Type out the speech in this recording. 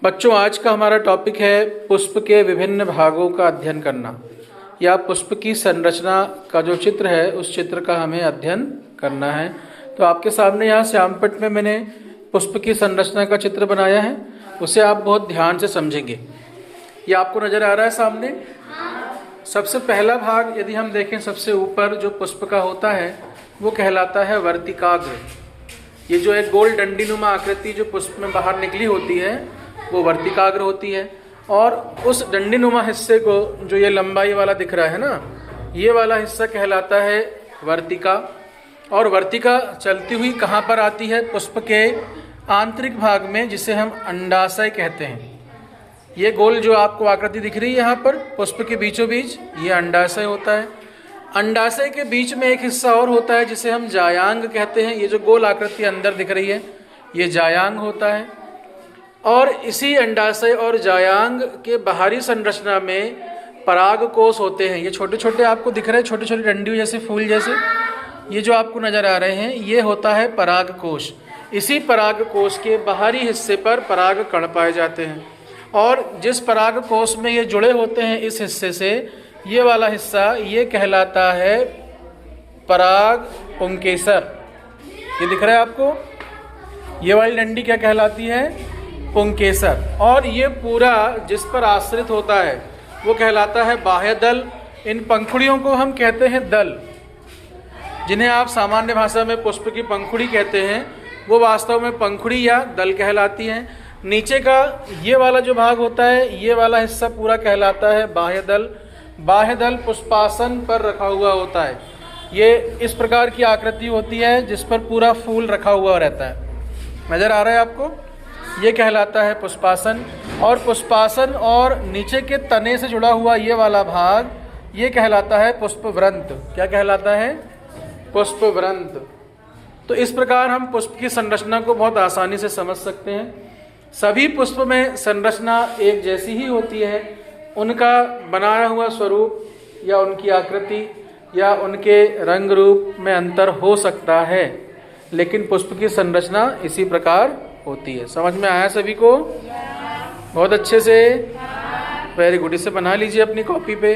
बच्चों, आज का हमारा टॉपिक है पुष्प के विभिन्न भागों का अध्ययन करना, या पुष्प की संरचना का जो चित्र है उस चित्र का हमें अध्ययन करना है। तो आपके सामने यहाँ श्यामपट्ट में मैंने पुष्प की संरचना का चित्र बनाया है, उसे आप बहुत ध्यान से समझेंगे। ये आपको नजर आ रहा है सामने। सबसे पहला भाग यदि हम देखें, सबसे ऊपर जो पुष्प का होता है वो कहलाता है वर्तिकाग्र। ये जो एक गोल डंडीनुमा आकृति जो पुष्प में बाहर निकली होती है वो वर्तिकाग्र होती है, और उस डंडीनुमा हिस्से को जो ये लंबाई वाला दिख रहा है ना, ये वाला हिस्सा कहलाता है वर्तिका। और वर्तिका चलती हुई कहाँ पर आती है? पुष्प के आंतरिक भाग में, जिसे हम अंडाशय कहते हैं। ये गोल जो आपको आकृति दिख रही है यहाँ पर पुष्प के बीचों बीच, ये अंडाशय होता है। अंडाशय के बीच में एक हिस्सा और होता है जिसे हम जायांग कहते हैं। ये जो गोल आकृति अंदर दिख रही है ये जायांग होता है। और इसी अंडाशय और जायांग के बाहरी संरचना में परागकोश होते हैं। ये छोटे छोटे आपको दिख रहे हैं, छोटे छोटे डंडियों जैसे, फूल जैसे, ये जो आपको नजर आ रहे हैं ये होता है परागकोश। इसी परागकोश के बाहरी हिस्से पर पराग कण पाए जाते हैं, और जिस परागकोश में ये जुड़े होते हैं इस हिस्से से, ये वाला हिस्सा ये कहलाता है पराग पुंकेसर। ये दिख रहा है आपको, ये वाली डंडी क्या कहलाती है? पुंकेसर। और ये पूरा जिस पर आश्रित होता है वो कहलाता है बाह्य दल। इन पंखुड़ियों को हम कहते हैं दल, जिन्हें आप सामान्य भाषा में पुष्प की पंखुड़ी कहते हैं, वो वास्तव में पंखुड़ी या दल कहलाती हैं। नीचे का ये वाला जो भाग होता है, ये वाला हिस्सा पूरा कहलाता है बाह्य दल। बाह्य दल पुष्पासन पर रखा हुआ होता है। ये इस प्रकार की आकृति होती है जिस पर पूरा फूल रखा हुआ रहता है। नजर आ रहा है आपको? ये कहलाता है पुष्पासन। और पुष्पासन और नीचे के तने से जुड़ा हुआ ये वाला भाग ये कहलाता है पुष्पवृंत। क्या कहलाता है? पुष्पवृंत। तो इस प्रकार हम पुष्प की संरचना को बहुत आसानी से समझ सकते हैं। सभी पुष्प में संरचना एक जैसी ही होती है, उनका बनाया हुआ स्वरूप या उनकी आकृति या उनके रंग रूप में अंतर हो सकता है, लेकिन पुष्प की संरचना इसी प्रकार होती है। समझ में आया सभी को? बहुत अच्छे से, वेरी गुड। इसे बना लीजिए अपनी कॉपी पे।